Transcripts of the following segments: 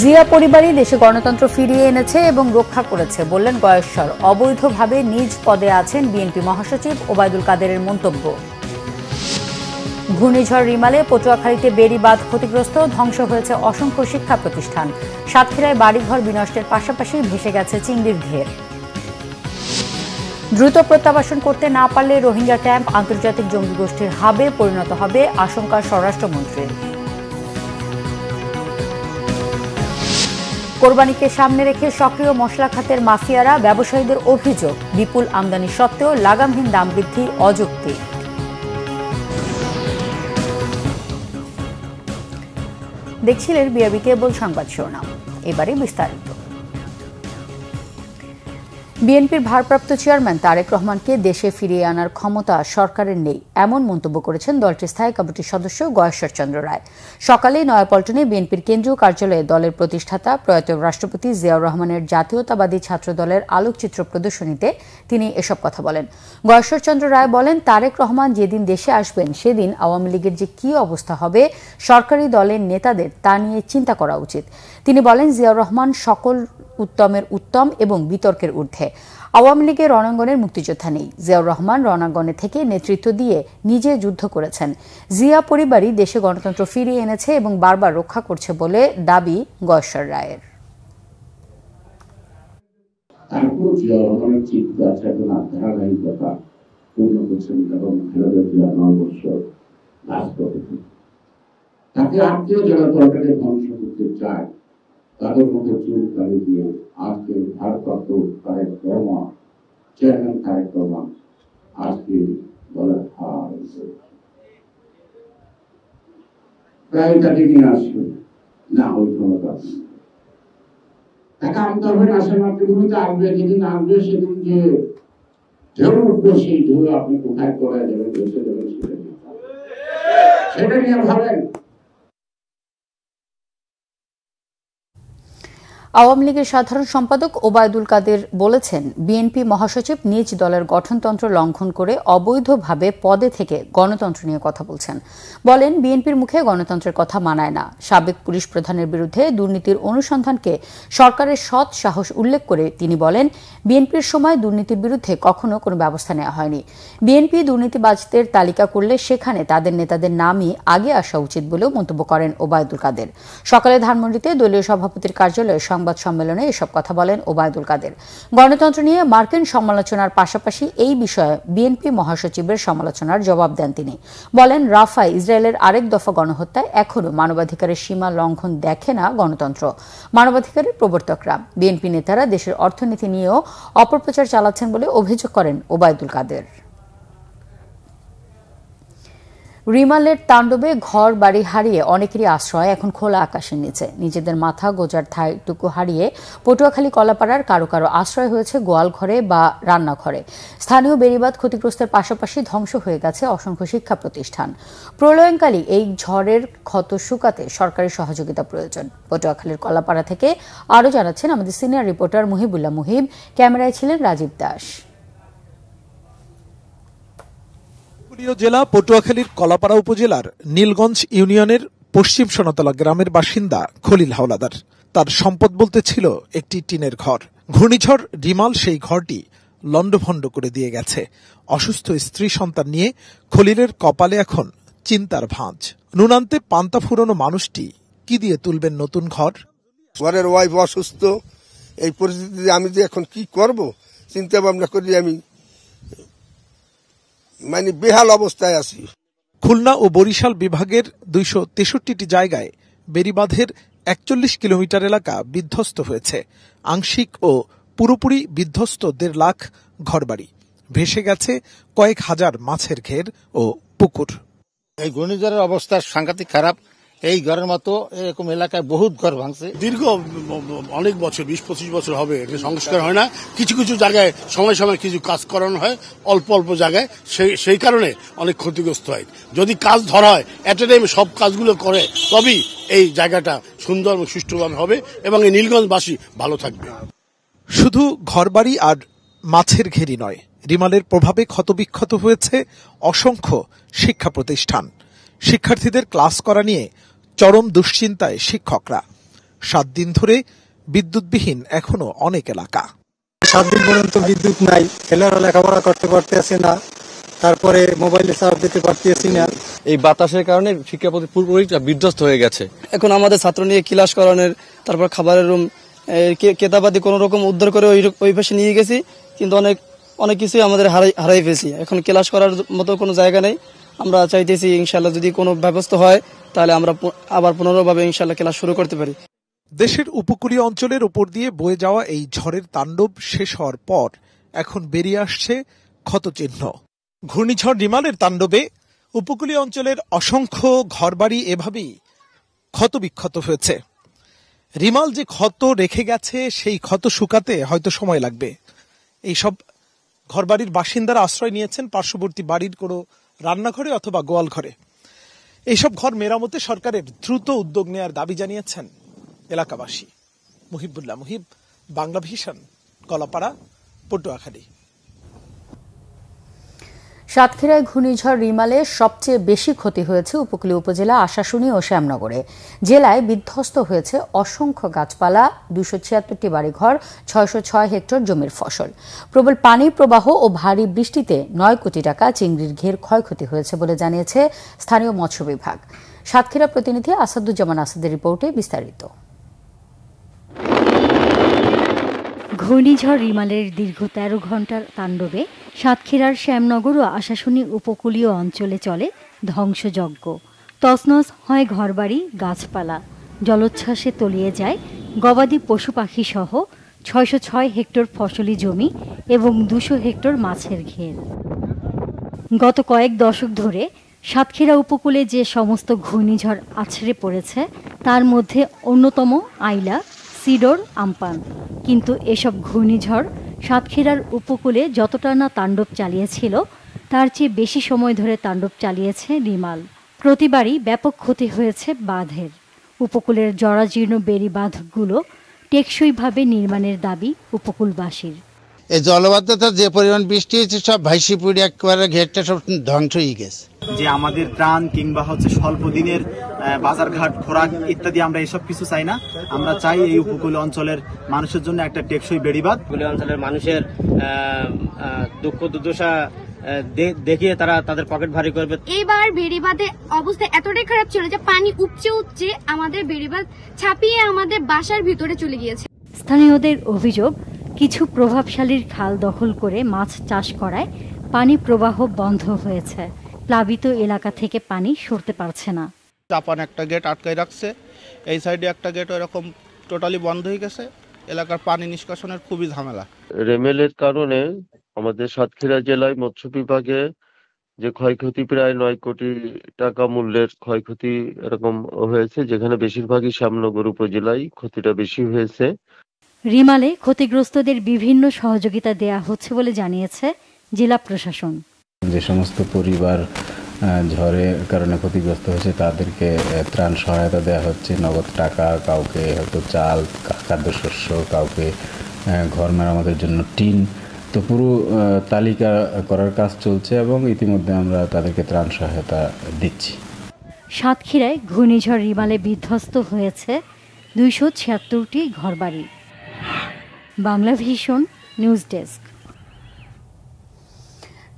জিয়া পরিবারই দেশে গণতন্ত্র ফিরিয়ে এনেছে এবং রক্ষা করেছে বললেন গয়েশ্বর। অবৈধভাবে নিজ পদে আছেন বিএনপি মহাসচিব ওবায়দুল কাদেরের মন্তব্য। ঘূর্ণিঝড় রিমালে পটুয়াখালীতে বেড়িবাঁধ ক্ষতিগ্রস্ত, ধ্বংস হয়েছে অসংখ্য শিক্ষা প্রতিষ্ঠান। সাতক্ষীরায় বাড়িঘর বিনষ্টের পাশাপাশি ভেসে গেছে চিংড়ির ঢের। দ্রুত প্রত্যাবাসন করতে না পারলে রোহিঙ্গা ক্যাম্প আন্তর্জাতিক জঙ্গি গোষ্ঠীর হাবে পরিণত হবে, আশঙ্কা স্বরাষ্ট্রমন্ত্রীর। কোরবানিকে সামনে রেখে সক্রিয় মশলা খাতের মাফিয়ারা, ব্যবসায়ীদের অভিযোগ বিপুল আমদানি সত্ত্বেও লাগামহীন দাম বৃদ্ধি অযৌক্তিক। দেখছিলেন বিআরবি কেবল সংবাদ শিরোনাম, এবারে বিস্তারিত। বিএনপির ভারপ্রাপ্ত চেয়ারম্যান তারেক রহমানকে দেশে ফিরিয়ে আনার ক্ষমতা সরকারের নেই, এমন মন্তব্য করেছেন দলটির স্থায়ী কমিটির সদস্য গয়েশ্বর চন্দ্র রায়। সকালে নয়াপল্টনে বিএনপির কেন্দ্রীয় কার্যালয়ে দলের প্রতিষ্ঠাতা প্রয়াত রাষ্ট্রপতি জিয়াউর রহমানের জাতীয়তাবাদী ছাত্র দলের আলোকচিত্র প্রদর্শনীতে তিনি এসব কথা বলেন। গয়েশ্বর চন্দ্র রায় বলেন, তারেক রহমান যেদিন দেশে আসবেন সেদিন আওয়ামী লীগের যে কী অবস্থা হবে সরকারি দলের নেতাদের তা নিয়ে চিন্তা করা উচিত। তিনি বলেন, জিয়াউর রহমান সকল উত্তমের উত্তম এবং বিতর্কের ঊর্ধ্বে। আওয়ামী লীগের রণাঙ্গনের মুক্তিযোদ্ধা নেই। জিয়াউর রহমান রণাঙ্গনে থেকে নেতৃত্ব দিয়ে নিজে যুদ্ধ করেছেন। জিয়া পরিবারই দেশে গণতন্ত্র ফিরিয়ে এনেছে এবং বারবার রক্ষা করছে বলে দাবি গয়েশ্বর রায়ের। তাদের মধ্যে চুলকালি দিয়ে আজকে ভারপ্রাপ্ত তারেক রহমান, চেয়ারম্যান তারেক রহমান আজকে দলের হার প্রায় তাকে নিয়ে আসবে না, ওই ক্ষমতা তাকে আনতে হবে না। সে মাতৃভূমিতে আসবে, যেদিন আসবে সেদিন যে ঢেউ উঠবে সেই ঢেউ আপনি কোথায় করে যাবেন, ভেসে যাবেন, সেটা নিয়ে ভাবেন। আওয়ামী লীগের সাধারণ সম্পাদক ওবায়দুল কাদের বলেছেন, বিএনপি মহাসচিব নিজ দলের গঠনতন্ত্র লঙ্ঘন করে অবৈধভাবে পদে থেকে গণতন্ত্র নিয়ে কথা বলছেন। বলেন, বিএনপির মুখে গণতন্ত্রের কথা মানায় না। সাবেক পুলিশ প্রধানের বিরুদ্ধে দুর্নীতির অনুসন্ধানকে সরকারের সৎ সাহস উল্লেখ করে তিনি বলেন, বিএনপির সময় দুর্নীতির বিরুদ্ধে কখনো কোনো ব্যবস্থা নেওয়া হয়নি। বিএনপি দুর্নীতিবাজদের তালিকা করলে সেখানে তাদের নেতাদের নামই আগে আসা উচিত বলেও মন্তব্য করেন ওবায়দুল কাদের। সকালে ধানমন্ডিতে দলীয় সভাপতির কার্যালয়ে সংবাদ সম্মেলনে এসব কথা বলেন ওবায়দুল কাদের। গণতন্ত্র নিয়ে মার্কিন সমালোচনার পাশাপাশি এই বিষয়ে বিএনপি মহাসচিবের সমালোচনার জবাব দেন তিনি। বলেন, রাফায় ইসরায়েলের আরেক দফা গণহত্যায় এখনও মানবাধিকারের সীমা লঙ্ঘন দেখে না গণতন্ত্র। মানবাধিকারের প্রবর্তকরা, বিএনপি নেতারা দেশের অর্থনীতি নিয়েও অপপ্রচার চালাচ্ছেন বলে অভিযোগ করেন ওবায়দুল কাদের। রিমালের তাণ্ডবে ঘর বাড়ি হারিয়ে অনেকেরই আশ্রয় এখন খোলা আকাশের নিচে। নিজেদের মাথা গোজার ঠাঁইটুকু হারিয়ে পটুয়াখালী কলাপাড়ার কারো কারো আশ্রয় হয়েছে গোয়াল ঘরে বা রান্নাঘরে। স্থানীয় বেড়িবাঁধ ক্ষতিগ্রস্তের পাশাপাশি ধ্বংস হয়ে গেছে অসংখ্য শিক্ষা প্রতিষ্ঠান। প্রলয়ঙ্কালী এই ঝড়ের ক্ষত শুকাতে সরকারি সহযোগিতা প্রয়োজন। পটুয়াখালীর কলাপাড়া থেকে আরও জানাচ্ছেন আমাদের সিনিয়র রিপোর্টার মুহিবুল্লাহ মুহিব। ক্যামেরায় ছিলেন রাজীব দাস। জেলা পটুয়াখালীর কলাপাড়া উপজেলার নীলগঞ্জ ইউনিয়নের পশ্চিম সোনাতলা গ্রামের বাসিন্দা খলিল হাওলাদার। তার সম্পদ বলতে ছিল একটি টিনের ঘর। ঘূর্ণিঝড় রিমাল সেই ঘরটি লণ্ডভণ্ড করে দিয়ে গেছে। অসুস্থ স্ত্রী সন্তান নিয়ে খলিলের কপালে এখন চিন্তার ভাঁজ। নুনান্তে পান্তা ফুরোনো মানুষটি কি দিয়ে তুলবেন নতুন ঘর? ঘরের ওয়াইফ অসুস্থ, এই পরিস্থিতিতে আমি যে এখন কি করব চিন্তা ভাবনা করি আমি মানে বেহাল অবস্থায় আছি। খুলনা ও বরিশাল বিভাগের 263টি জায়গায় বেড়িবাঁধের 41 কিলোমিটার এলাকা বিধ্বস্ত হয়েছে। আংশিক ও পুরোপুরি বিধ্বস্ত 1.5 লাখ ঘরবাড়ি। ভেসে গেছে কয়েক হাজার মাছের ঘের ও পুকুর। এই ঘূর্ণিঝড়ের অবস্থা সাংঘাতিক খারাপ। এই ঘরের মতো এরকম এলাকায় বহুত ঘর ভাঙছে। দীর্ঘ অনেক বছর, 20-25 বছর হবে এটা সংস্কার হয় না। কিছু কিছু জায়গায় সময় সময় কিছু কাজ করানো হয়, অল্প অল্প জায়গায়, সেই কারণে অনেক ক্ষতিগ্রস্ত হয়। যদি কাজ ধরা হয় এট এ টাইমে সব কাজগুলো করে তবেই এই জায়গাটা সুন্দর এবং সুষ্ঠুভাবে হবে এবং এই নীলগঞ্জবাসী ভালো থাকবে। শুধু ঘরবাড়ি আর মাছের ঘেরি নয়, রিমালের প্রভাবে ক্ষতবিক্ষত হয়েছে অসংখ্য শিক্ষা প্রতিষ্ঠান। শিক্ষার্থীদের ক্লাস করা নিয়ে চরম দুশ্চিন্তায় শিক্ষকরা। 7 দিন ধরে বিদ্যুৎবিহীন এখনো অনেক এলাকা। 7 দিন পর্যন্ত বিদ্যুৎ নাই, ছেলেরা লেখাপড়া করতে পারতেছে না, তারপরে মোবাইলে চার্জ দিতে পারতেছি না। এই বাতাসের কারণে শিক্ষা পুরোপুরি বিধ্বস্ত হয়ে গেছে। এখন আমাদের ছাত্র নিয়ে ক্লাস করানোর, তারপর খাবারের রুম, কেতাবাদি কোন রকম উদ্ধার করে ওই পাশে নিয়ে গেছি, কিন্তু অনেক কিছুই আমাদের হারাই ফেলছি। এখন ক্লাস করার মতো কোনো জায়গা নেই। আমরা চাইতেছি ইনশাল্লাহ যদি কোনো ব্যবস্থা হয় তাহলে আমরা আবার পুনরায়ভাবে ইনশাল্লাহ ক্লাস শুরু করতে পারি। দেশের উপকূলীয় অঞ্চলের উপর দিয়ে বয়ে যাওয়া এই ঝড়ের তাণ্ডব শেষ হওয়ার পর এখন বেরিয়ে আসছে ক্ষতচিহ্ন। ঘূর্ণিঝড় রিমালের তাণ্ডবে উপকূলীয় অঞ্চলের অসংখ্য ঘরবাড়ি এভাবেই ক্ষতবিক্ষত হয়েছে। রিমাল যে ক্ষত রেখে গেছে সেই ক্ষত শুকাতে হয়তো সময় লাগবে। এইসব ঘরবাড়ির বাসিন্দারা আশ্রয় নিয়েছেন পার্শ্ববর্তী বাড়ির কোনো রান্নাঘরে অথবা গোয়াল ঘরে। এইসব ঘর মেরামতে সরকারের দ্রুত উদ্যোগ নেয়ার দাবি জানিয়েছেন এলাকাবাসী। মুহিবুল্লাহ মুহিব, বাংলা ভিশন, কলাপাড়া, পটুয়াখালী। সাতক্ষীরায় ঘূর্ণিঝড় রিমালে সবচেয়ে বেশি ক্ষতি হয়েছে উপকূলীয় উপজেলা আশাশুনি ও শ্যামনগরে। জেলায় বিধ্বস্ত হয়েছে অসংখ্য গাছপালা, 276টি বাড়িঘর, 606 হেক্টর জমির ফসল। প্রবল পানি প্রবাহ ও ভারী বৃষ্টিতে 9 কোটি টাকা চিংড়ির ঘের ক্ষয়ক্ষতি হয়েছে বলে জানিয়েছে স্থানীয় মৎস্য বিভাগ। সাতক্ষীরা প্রতিনিধি আসাদুজ্জামান আসাদের রিপোর্টে বিস্তারিত। ঘূর্ণিঝড় রিমালের দীর্ঘ 13 ঘণ্টার তাণ্ডবে সাতক্ষীরার শ্যামনগর ও আশাশুনি উপকূলীয় অঞ্চলে চলে ধ্বংসযজ্ঞ। তছনছ হয় ঘরবাড়ি, গাছপালা, জলোচ্ছ্বাসে তলিয়ে যায় গবাদি পশু পাখি সহ 606 হেক্টর ফসলি জমি এবং 200 হেক্টর মাছের ঘের। গত কয়েক দশক ধরে সাতক্ষীরা উপকূলে যে সমস্ত ঘূর্ণিঝড় আছড়ে পড়েছে তার মধ্যে অন্যতম আইলা, সিডর, আমপান। কিন্তু এসব ঘূর্ণিঝড় সাতক্ষীরার উপকূলে যতটা না তাণ্ডব চালিয়েছিল তার চেয়ে বেশি সময় ধরে তাণ্ডব চালিয়েছে রিমাল। প্রতিবারই ব্যাপক ক্ষতি হয়েছে বাঁধের। উপকূলের জরাজীর্ণ বেড়ি বাঁধগুলো টেকসইভাবে নির্মাণের দাবি উপকূলবাসীর। এই জলবদ্ধতা যে পরিমাণ বৃষ্টি হয়েছে সব ভাইসি পুড়ে একবারে ঘেরটা সব ধ্বংস হয়ে গেছে। যে আমাদের ত্রাণ কিংবা স্বল্প দিনের বাজারঘাট, খোরাক ইত্যাদি আমরা এসব কিছু চাই না। আমরা চাই এই উপকূল অঞ্চলের মানুষের জন্য একটা টেকসই বেড়িবাঁধ। উপকূলীয় অঞ্চলের মানুষের দুঃখ দুর্দশা দেখিয়ে তারা তাদের পকেট ভারী করবে। এইবার বেড়িবাঁধের অবস্থা এতটাই খারাপ ছিল যে পানি উপচে আমাদের বেড়িবাঁধ ছাপিয়ে আমাদের বাসার ভিতরে চলে গিয়েছে। স্থানীয়দের অভিযোগ, কিছু প্রভাবশালীর খাল দখল করে মাছ চাষ করায় পানি প্রবাহ বন্ধ হয়েছে। প্লাবিত এলাকা থেকে পানি সরতে পারছে না। জাপান একটা গেট আটকায় রাখছে, এই সাইডে একটা গেট এরকম টোটালি বন্ধ হয়ে গেছে। এলাকার পানি নিষ্কাশনের খুবই ঝামেলা। রেমেলের কারণে আমাদের সাতক্ষীরা জেলায় মৎস্য বিভাগে যে ক্ষয়ক্ষতি প্রায় 9 কোটি টাকা মূল্যের ক্ষয়ক্ষতি এরকম হয়েছে, যেখানে বেশিরভাগই শ্যামনগর উপজেলায় ক্ষতিটা বেশি হয়েছে। রিমালে ক্ষতিগ্রস্তদের বিভিন্ন সহযোগিতা দেয়া হচ্ছে বলে জানিয়েছে জেলা প্রশাসন। যে সমস্ত পরিবার ঝড়ের কারণে ক্ষতিগ্রস্ত হয়েছে তাদেরকে ত্রাণ সহায়তা দেওয়া হচ্ছে, নগদ টাকা, কাউকে হয়তো চাল, খাদ্যশস্য, কাউকে ঘর মেরামতের জন্য টিন। তো পুরো তালিকা করার কাজ চলছে এবং ইতিমধ্যে আমরা তাদেরকে ত্রাণ সহায়তা দিচ্ছি। সাতক্ষীরায় ঘূর্ণিঝড় রিমালে বিধ্বস্ত হয়েছে 276টি ঘরবাড়ি। Bangla vision news desk.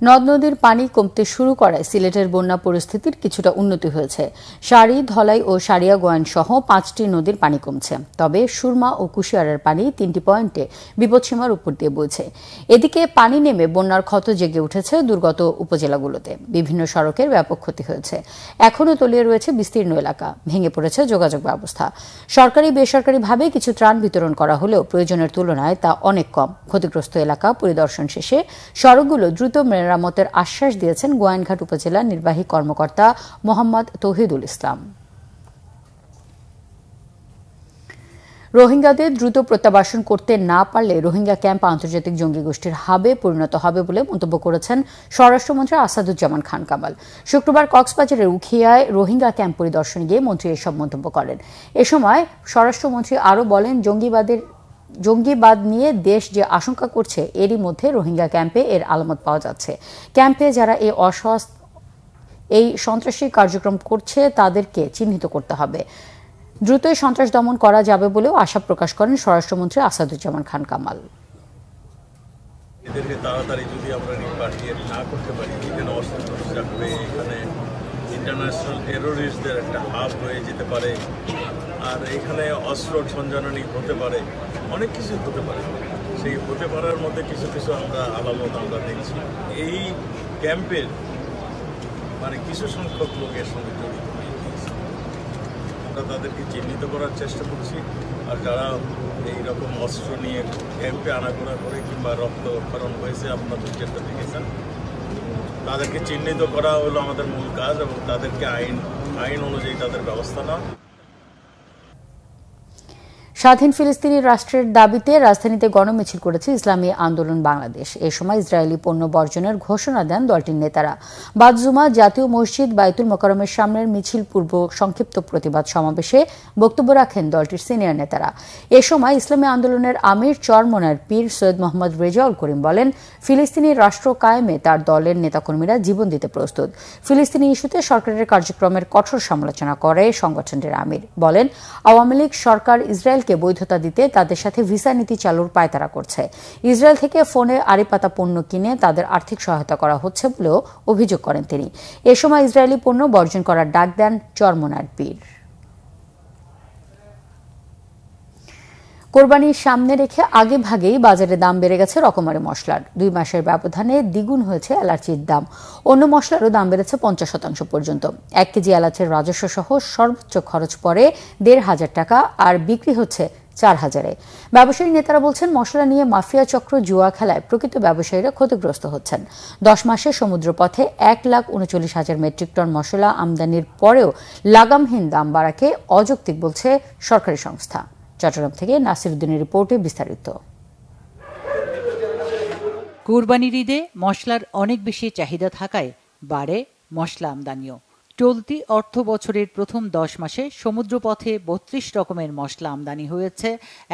নদ নদীর পানি কমতে শুরু করায় সিলেটের বন্যা পরিস্থিতির কিছুটা উন্নতি হয়েছে। সারি, ধলাই ও সারিয়াগোয়ান সহ 5টি নদীর পানি কমছে। তবে সুরমা ও কুশিয়ারার পানি 3টি পয়েন্টে বিপদসীমার উপর দিয়ে বইছে। এদিকে পানি নেমে বন্যার ক্ষত জেগে উঠেছে দুর্গত উপজেলাগুলোতে। বিভিন্ন সড়কের ব্যাপক ক্ষতি হয়েছে। এখনও তলিয়ে রয়েছে বিস্তীর্ণ এলাকা, ভেঙে পড়েছে যোগাযোগ ব্যবস্থা। সরকারি বেসরকারিভাবে কিছু ত্রাণ বিতরণ করা হলেও প্রয়োজনের তুলনায় তা অনেক কম। ক্ষতিগ্রস্ত এলাকা পরিদর্শন শেষে সড়কগুলো দ্রুত মেরামতের আশ্বাস দিয়েছেন গোয়াইনঘাট উপজেলার নির্বাহী কর্মকর্তা মোহাম্মদ তৌহিদুল ইসলাম। রোহিঙ্গাদের দ্রুত প্রত্যাবাসন করতে না পারলে রোহিঙ্গা ক্যাম্প আন্তর্জাতিক জঙ্গি গোষ্ঠীর হাবে পরিণত হবে বলে মন্তব্য করেছেন স্বরাষ্ট্রমন্ত্রী আসাদুজ্জামান খান কামাল। শুক্রবার কক্সবাজারের উখিয়ায় রোহিঙ্গা ক্যাম্প পরিদর্শনে গিয়ে মন্ত্রী এসব মন্তব্য করেন। এ সময় স্বরাষ্ট্রমন্ত্রী আরও বলেন, জঙ্গিবাদ নিয়ে দেশ যে আশঙ্কা করছে এরই মধ্যে রোহিঙ্গা ক্যাম্পে এর আলামত পাওয়া যাচ্ছে। ক্যাম্পে যারা এই সন্ত্রাসী কার্যক্রম করছে তাদেরকে চিহ্নিত করতে হবে। দ্রুতই সন্ত্রাস দমন করা যাবে বলেও আশা প্রকাশ করেন স্বরাষ্ট্রমন্ত্রী আসাদুজ্জামান খান কামাল। এদেরকে তাড়াতাড়ি যদি আমরা রিপার্টিয়েট না করতে পারি, এখানে অস্ত্র প্রতিষ্ঠা করে এখানে ইন্টারন্যাশনাল টেরোরিস্টদের একটা হাব হয়ে যেতে পারে, আর এখানে অস্ত্র সঞ্চালনী হতে পারে, অনেক কিছু হতে পারে। সেই হতে পারার মধ্যে কিছু কিছু আমরা আলামত আমরা দেখছি। এই ক্যাম্পের কিছু সংখ্যক লোকের সঙ্গে জড়িত হয়ে গিয়েছে। আমরা তাদেরকে চিহ্নিত করার চেষ্টা করছি, আর যারা এইরকম অস্ত্র নিয়ে ক্যাম্পে আনাগোনা করে কিংবা রক্তক্ষরণ হয়েছে আপনাদের যেটা দেখেছেন, তাদেরকে চিহ্নিত করা হলো আমাদের মূল কাজ, এবং তাদেরকে আইন অনুযায়ী তাদের ব্যবস্থা নেওয়া। স্বাধীন ফিলিস্তিনি রাষ্ট্রের দাবিতে রাজধানীতে গণমিছিল করেছে ইসলামী আন্দোলন বাংলাদেশ। এ সময় ইসরায়েলি পণ্য বর্জনের ঘোষণা দেন দলটির নেতারা। বাদ-জুমা জাতীয় মসজিদ বাইতুল মোকাররমের সামনের মিছিল পূর্ব সংক্ষিপ্ত প্রতিবাদ সমাবেশে বক্তব্য রাখেন দলটির সিনিয়র নেতারা। এ সময় ইসলামী আন্দোলনের আমির চরমনার পীর সৈয়দ মোহাম্মদ রেজাউল করিম বলেন, ফিলিস্তিনি রাষ্ট্র কায়েমে তার দলের নেতাকর্মীরা জীবন দিতে প্রস্তুত। ফিলিস্তিনি ইস্যুতে সরকারের কার্যক্রমের কঠোর সমালোচনা করে সংগঠনটির আমির। বলেন, আওয়ামী লীগ সরকার ইসরায়েল বৈধতা দিতে তাদের সাথে ভিসা নীতি চালুর পায়তারা করছে। ইসরায়েল থেকে ফোনে আড়িপাতা পণ্য কিনে তাদের আর্থিক সহায়তা করা হচ্ছে বলেও অভিযোগ করেন তিনি। এ সময় ইসরায়েলি পণ্য বর্জন করার ডাক দেন চরমনার পীর। কোরবানির সামনে রেখে আগে ভাগেই বাজারে দাম বেড়ে গেছে রকমারি মশলার। 2 মাসের ব্যবধানে দ্বিগুণ হয়েছে এলাচির দাম। অন্য মশলারও দাম বেড়েছে 50% পর্যন্ত। 1 কেজি এলাচের রাজস্ব সহ সর্বোচ্চ খরচ পড়ে 1,500 টাকা, আর বিক্রি হচ্ছে 4,000-এ। ব্যবসায়ী নেতারা বলছেন, মশলা নিয়ে মাফিয়া চক্র জুয়া খেলায় প্রকৃত ব্যবসায়ীরা ক্ষতিগ্রস্ত হচ্ছেন। 10 মাসে সমুদ্রপথে 1,39,000 মেট্রিক টন মশলা আমদানির পরেও লাগামহীন দাম বাড়াকে অযৌক্তিক বলছে সরকারি সংস্থা। চট্টগ্রাম থেকে নাসিরউদ্দিনের রিপোর্টে বিস্তারিত। কুরবানির ঈদে মশলার অনেক বেশি চাহিদা থাকায় বাড়ে মশলা আমদানিও। চলতি অর্থ বছরের প্রথম 10 মাসে সমুদ্রপথে 32 রকমের মশলা আমদানি হয়েছে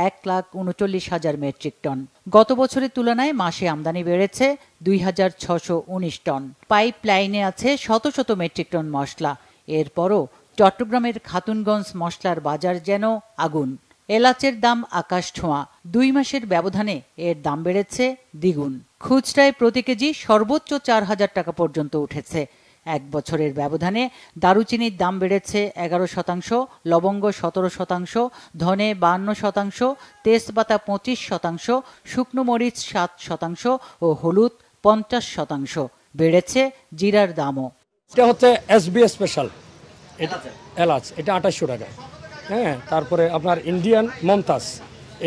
1,39,000 মেট্রিক টন। গত বছরের তুলনায় মাসে আমদানি বেড়েছে 2,619 টন। পাইপ লাইনে আছে শত শত মেট্রিক টন মশলা। এরপরও চট্টগ্রামের খাতুনগঞ্জ মশলার বাজার যেন আগুন। এলাচের দাম আকাশ ছোঁয়া। 2 মাসের ব্যবধানে এর দাম বেড়েছে দ্বিগুণ। খুচরায় প্রতি কেজি সর্বোচ্চ 4,000 টাকা পর্যন্ত উঠেছে। 1 বছরের ব্যবধানে দারুচিনির দাম বেড়েছে 11%, লবঙ্গ 17%, ধনে 52%, তেজপাতা 25%, শুকনো মরিচ 7% ও হলুদ 50%। বেড়েছে জিরার দামও। এটা হচ্ছে এসবি স্পেশাল এলাচ, এটা 2800 টাকা। হ্যাঁ, তারপরে আপনার ইন্ডিয়ান মমতাজ,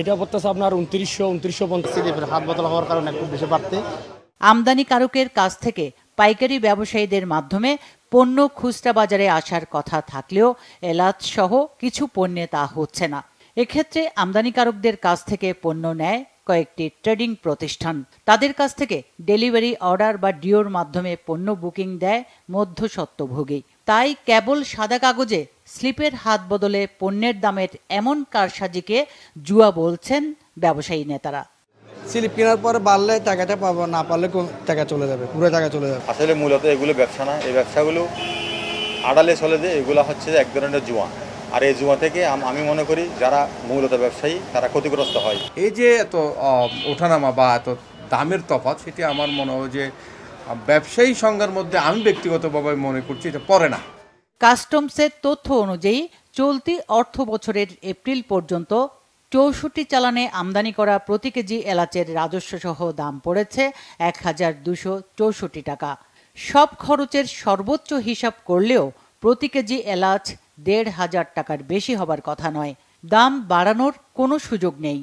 এটা পড়তেছে আপনার 2950। হাত বদল হওয়ার কারণে খুব বেশি বাড়তে। আমদানিকারকের কাছ থেকে পাইকারি ব্যবসায়ীদের মাধ্যমে পণ্য খুচরা বাজারে আসার কথা থাকলেও এলাচ সহ কিছু পণ্যে তা হচ্ছে না। এক্ষেত্রে আমদানিকারকদের কাছ থেকে পণ্য নেয় কয়েকটি ট্রেডিং প্রতিষ্ঠান। তাদের কাছ থেকে ডেলিভারি অর্ডার বা ডিওর মাধ্যমে পণ্য বুকিং দেয় মধ্যস্বত্বভোগী। তাই কেবল সাদা কাগজে স্লিপের হাত বদলে পণ্যের দামের এমন কারসাজিকে জুয়া বলছেন ব্যবসায়ী নেতারা। স্লিপ কেনার পরে বাড়লে টাকাটা পাবো, না পারলে টাকা চলে যাবে, পুরো টাকা চলে যাবে। আসলে মূলত এগুলো ব্যবসা না, এই ব্যবসাগুলো আড়ালে চলে যায়। এগুলো হচ্ছে এক ধরনের জুয়া, আর এই জুয়া থেকে আমি মনে করি যারা মূলত ব্যবসায়ী তারা ক্ষতিগ্রস্ত হয়। এই যে এত ওঠানামা বা এত দামের তফাৎ, সেটি আমার মনে হয় যে ব্যবসায়ী সংজ্ঞার মধ্যে আমি ব্যক্তিগতভাবে মনে করছি এটা পড়ে না। কাস্টমসের তথ্য অনুযায়ী চলতি অর্থ বছরের এপ্রিল পর্যন্ত 64 চালানে আমদানি করা প্রতি কেজি এলাচের রাজস্ব সহ দাম পড়েছে 1,264 টাকা। সব খরচের সর্বোচ্চ হিসাব করলেও প্রতি কেজি এলাচ 1,500 টাকার বেশি হবার কথা নয়। দাম বাড়ানোর কোনো সুযোগ নেই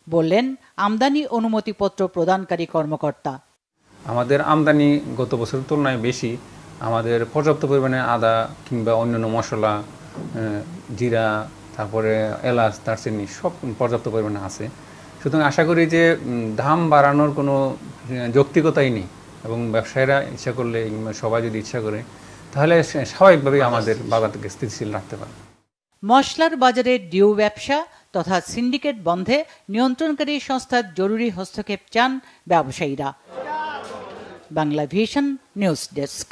বললেন আমদানি অনুমতিপত্র প্রদানকারী কর্মকর্তা। আমাদের আমদানি গত বছরের তুলনায় বেশি। আমাদের পর্যাপ্ত পরিমাণে আদা কিংবা অন্যান্য মশলা, জিরা, তারপরে এলাচ, দারচিনি সব পর্যাপ্ত পরিমাণে আছে। সুতরাং আশা করি যে দাম বাড়ানোর কোনো যৌক্তিকতাই নেই, এবং ব্যবসায়ীরা ইচ্ছা করলে সবাই যদি ইচ্ছা করে তাহলে স্বাভাবিকভাবেই আমাদের বাজারকে স্থিতিশীল রাখতে পারে। মশলার বাজারে ডিও ব্যবসা তথা সিন্ডিকেট বন্ধে নিয়ন্ত্রণকারী সংস্থার জরুরি হস্তক্ষেপ চান ব্যবসায়ীরা। Bangla vision news desk.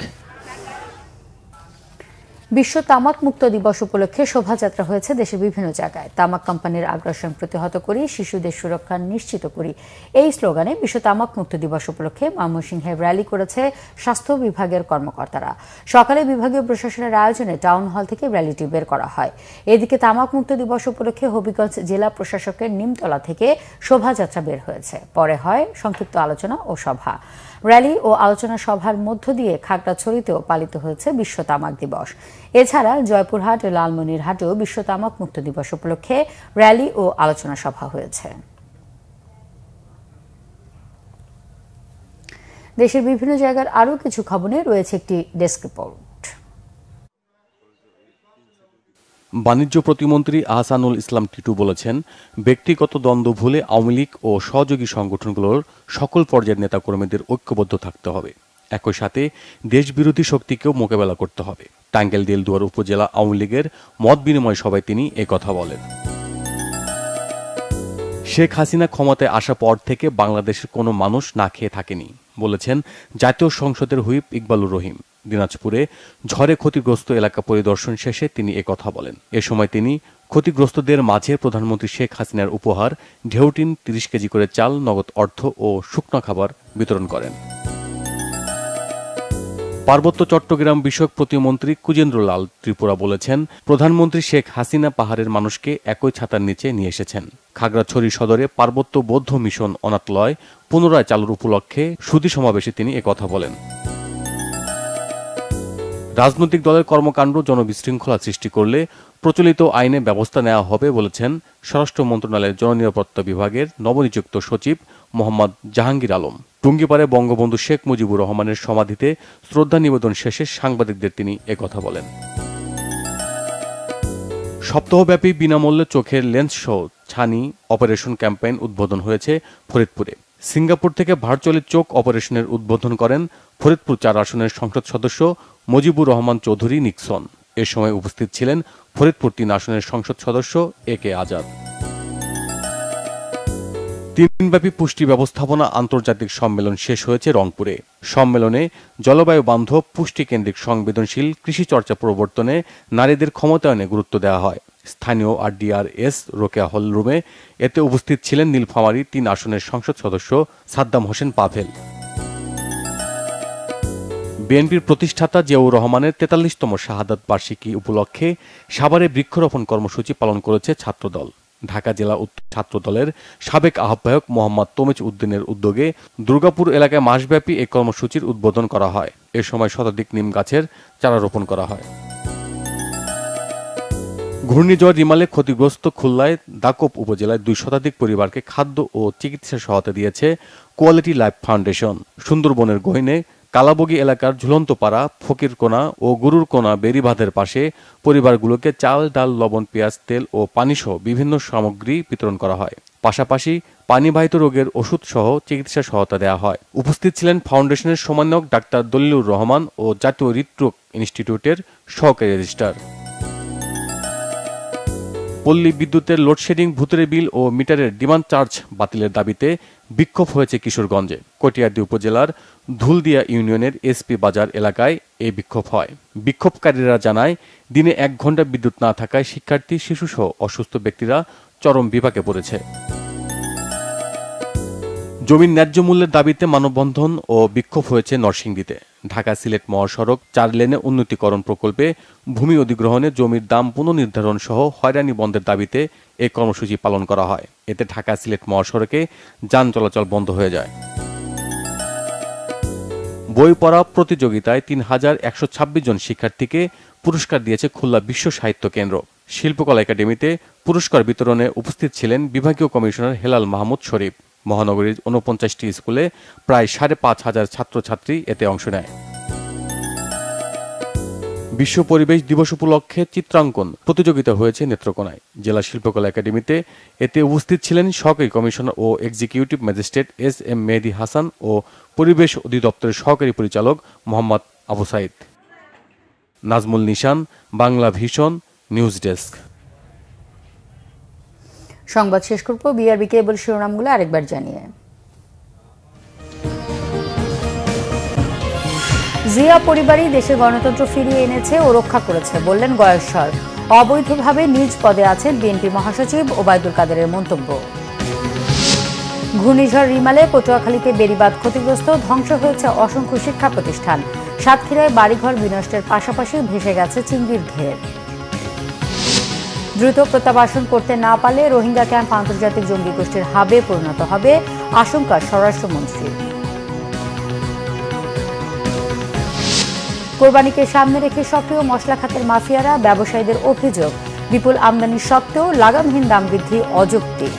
বিশ্ব তামাক মুক্ত দিবস উপলক্ষে শোভাযাত্রা হয়েছে দেশের বিভিন্ন জায়গায়। তামাক কোম্পানির আগ্রাসন প্রতিহত করি, শিশুদের সুরক্ষা নিশ্চিত করি, এই স্লোগানে বিশ্ব তামাক মুক্ত দিবস উপলক্ষে ময়মনসিংহে র্যালি করেছে স্বাস্থ্য বিভাগের কর্মকর্তারা। সকালে বিভাগীয় প্রশাসনের আয়োজনে টাউন হল থেকে র্যালিটি বের করা হয়। এদিকে তামাক মুক্ত দিবস উপলক্ষে হবিগঞ্জ জেলা প্রশাসকের নিমতলা থেকে শোভাযাত্রা বের হয়েছে। পরে হয় সংক্ষিপ্ত আলোচনা ও সভা। র্যালি ও আলোচনা সভার মধ্য দিয়ে খাগড়াছড়িতেও পালিত হয়েছে বিশ্ব তামাক দিবস। এছাড়া জয়পুরহাট ও লালমনিরহাটেও বিশ্ব তামাক মুক্ত দিবস উপলক্ষে র্যালি ও আলোচনা সভা হয়েছে। দেশের বিভিন্ন জায়গার আরও কিছু খবরে রয়েছে একটি ডেস্ক রিপোর্ট। বাণিজ্য প্রতিমন্ত্রী আহসানুল ইসলাম টিটু বলেছেন, ব্যক্তিগত দ্বন্দ্ব ভুলে আওয়ামী লীগ ও সহযোগী সংগঠনগুলোর সকল পর্যায়ের নেতাকর্মীদের ঐক্যবদ্ধ থাকতে হবে। একই সাথে দেশবিরোধী শক্তিকেও মোকাবেলা করতে হবে। টাঙ্গাইল দেলদুয়ার উপজেলা আওয়ামী লীগের মত বিনিময় সভায় তিনি একথা বলেন। শেখ হাসিনা ক্ষমতায় আসা পর থেকে বাংলাদেশের কোনো মানুষ না খেয়ে থাকেনি বলেছেন জাতীয় সংসদের হুইপ ইকবালুর রহিম। দিনাজপুরে ঝড়ে ক্ষতিগ্রস্ত এলাকা পরিদর্শন শেষে তিনি একথা বলেন। এ সময় তিনি ক্ষতিগ্রস্তদের মাঝে প্রধানমন্ত্রী শেখ হাসিনার উপহার ঢেউটিন ৩০ কেজি করে চাল, নগদ অর্থ ও শুকনো খাবার বিতরণ করেন। পার্বত্য চট্টগ্রাম বিষয়ক প্রতিমন্ত্রী কুজেন্দ্রলাল ত্রিপুরা বলেছেন, প্রধানমন্ত্রী শেখ হাসিনা পাহাড়ের মানুষকে একই ছাতার নিচে নিয়ে এসেছেন। খাগড়াছড়ি সদরে পার্বত্য বৌদ্ধ মিশন অনাথলয় পুনরায় চালুর উপলক্ষে সুধী সমাবেশে তিনি একথা বলেন। রাজনৈতিক দলের কর্মকাণ্ড জনবিশৃঙ্খলা সৃষ্টি করলে প্রচলিত আইনে ব্যবস্থা নেওয়া হবে বলেছেন স্বরাষ্ট্র মন্ত্রণালয়ের জননিরাপত্তা বিভাগের নবনিযুক্ত সচিব মোহাম্মদ জাহাঙ্গীর আলম। টুঙ্গিপাড়ে বঙ্গবন্ধু শেখ মুজিবুর রহমানের সমাধিতে শ্রদ্ধা নিবেদন শেষে সাংবাদিকদের তিনি একথা বলেন। সপ্তাহব্যাপী বিনামূল্যে চোখের লেন্স সহ ছানি অপারেশন ক্যাম্পেইন উদ্বোধন হয়েছে ফরিদপুরে। সিঙ্গাপুর থেকে ভার্চুয়ালি চোখ অপারেশনের উদ্বোধন করেন ফরিদপুর ৪ আসনের সংসদ সদস্য মুজিবুর রহমান চৌধুরী নিক্সন। এ সময় উপস্থিত ছিলেন ফরিদপুর ৩ আসনের সংসদ সদস্য এ কে আজাদ। ৩ দিনব্যাপী পুষ্টি ব্যবস্থাপনা আন্তর্জাতিক সম্মেলন শেষ হয়েছে রংপুরে। সম্মেলনে জলবায়ু বান্ধব পুষ্টি কেন্দ্রিক সংবেদনশীল কৃষি চর্চা প্রবর্তনে নারীদের ক্ষমতায়নে গুরুত্ব দেওয়া হয়। স্থানীয় RDRS রোকেয়া হল রুমে এতে উপস্থিত ছিলেন নীলফামারী ৩ আসনের সংসদ সদস্য সাদ্দাম হোসেন পাভেল। বিএনপির প্রতিষ্ঠাতা জিয়াউর রহমানের ৪৩তম শাহাদাত বার্ষিকী উপলক্ষে সাভারে বৃক্ষরোপণ কর্মসূচি পালন করেছে ছাত্রদল। ঢাকা জেলা ছাত্রদলের সাবেক আহ্বায়ক মোহাম্মদ তমিজ উদ্দিনের উদ্যোগে দুর্গাপুর এলাকায় মাসব্যাপী এই কর্মসূচির উদ্বোধন করা হয়। এ সময় শতাধিক নিম গাছের চারা রোপণ করা হয়। ঘূর্ণিঝড় রিমালে ক্ষতিগ্রস্ত খুলনায় দাকোপ উপজেলায় ২ শতাধিক পরিবারকে খাদ্য ও চিকিৎসা সহায়তা দিয়েছে কোয়ালিটি লাইফ ফাউন্ডেশন। সুন্দরবনের গহীনে কালাবগি এলাকার ঝুলন্তপাড়া, ফকিরকোনা ও গুরুরকোনা বেড়িবাঁধের পাশে পরিবারগুলোকে চাল, ডাল, লবণ, পেঁয়াজ, তেল ও পানিসহ বিভিন্ন সামগ্রী বিতরণ করা হয়। পাশাপাশি পানিবাহিত রোগের ওষুধ সহ চিকিৎসা সহায়তা দেওয়া হয়। উপস্থিত ছিলেন ফাউন্ডেশনের সমন্বয়ক ডাক্তার দলিলুর রহমান ও জাতীয় হৃদরোগ ইনস্টিটিউটের সহকারী রেজিস্ট্রার। পল্লী বিদ্যুতের লোডশেডিং, ভূতুড়ে বিল ও মিটারের ডিমান্ড চার্জ বাতিলের দাবিতে বিক্ষোভ হয়েছে কিশোরগঞ্জে। কটিয়াদি উপজেলার ধুলদিয়া ইউনিয়নের এসপি বাজার এলাকায় এই বিক্ষোভ হয়। বিক্ষোভকারীরা জানায়, দিনে ১ ঘণ্টা বিদ্যুৎ না থাকায় শিক্ষার্থী, শিশুসহ অসুস্থ ব্যক্তিরা চরম বিপাকে পড়েছে। জমির ন্যায্য মূল্যের দাবিতে মানববন্ধন ও বিক্ষোভ হয়েছে নরসিংদীতে। ঢাকা সিলেট মহাসড়ক ৪ লেনে উন্নতিকরণ প্রকল্পে ভূমি অধিগ্রহণে জমির দাম পুনর্নির্ধারণ সহ হয়রানি বন্ধের দাবিতে এই কর্মসূচি পালন করা হয়। এতে ঢাকা সিলেট মহাসড়কে যান চলাচল বন্ধ হয়ে যায়। বই পড়া প্রতিযোগিতায় ৩,১২৬ জন শিক্ষার্থীকে পুরস্কার দিয়েছে খুলনা বিশ্ব সাহিত্য কেন্দ্র। শিল্পকলা একাডেমিতে পুরস্কার বিতরণে উপস্থিত ছিলেন বিভাগীয় কমিশনার হেলাল মাহমুদ শরীফ। মহানগরীর ৪৯টি স্কুলে প্রায় ৫,৫০০ ছাত্রছাত্রী এতে অংশ নেয়। বিশ্ব পরিবেশ দিবস উপলক্ষে চিত্রাঙ্কন প্রতিযোগিতা হয়েছে নেত্রকোনায়। জেলা শিল্পকলা একাডেমিতে এতে উপস্থিত ছিলেন সহকারী কমিশনার ও এক্সিকিউটিভ ম্যাজিস্ট্রেট SM মেহেদী হাসান ও পরিবেশ অধিদপ্তরের সহকারী পরিচালক মোহাম্মদ আবু সাইদ। নাজমুল নিশান, বাংলা ভিশন, নিউজ ডেস্ক। সংবাদ শেষ করব বিআরবি কেবল শিরোনামগুলো আরেকবার জানিয়ে। জিয়া পরিবারই দেশে গণতন্ত্র ফিরিয়ে এনেছে ও রক্ষা করেছে বললেন গয়েশ্বর। অবৈধভাবে নিজ পদে আছেন বিএনপি মহাসচিব ওবায়দুল কাদেরের মন্তব্য। ঘূর্ণিঝড় রিমালে পটুয়াখালীতে বেড়িবাঁধ ক্ষতিগ্রস্ত, ধ্বংস হয়েছে অসংখ্য শিক্ষা প্রতিষ্ঠান। সাতক্ষীরায় বাড়িঘর বিনষ্টের পাশাপাশি ভেসে গেছে চিংড়ির ঘের। দ্রুত প্রত্যাবাসন করতে না পারলে রোহিঙ্গা ক্যাম্প আন্তর্জাতিক জঙ্গি গোষ্ঠীর হাবে পরিণত হবে, আশঙ্কা স্বরাষ্ট্রমন্ত্রীর। কোরবানিকে সামনে রেখে সক্রিয় মশলা খাতের মাফিয়ারা, ব্যবসায়ীদের অভিযোগ বিপুল আমদানি সত্ত্বেও লাগামহীন দাম বৃদ্ধি অযৌক্তিক।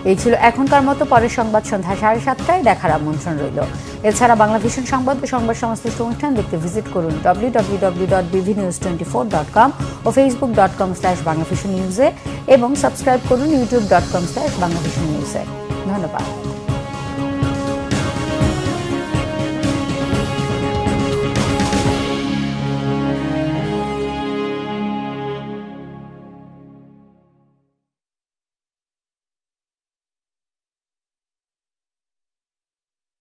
এই ছিল এখনকার মতো, পরের সংবাদ সন্ধ্যা 7:30টায় দেখার আমন্ত্রণ রইল। এছাড়া বাংলাভিশন সংবাদ ও সংবাদ সংশ্লিষ্ট অনুষ্ঠান দেখতে ভিজিট করুন www.bvnews24.com ও facebook.com/banglavisionnews এবং সাবস্ক্রাইব করুন youtube.com/banglavisionnews। ধন্যবাদ।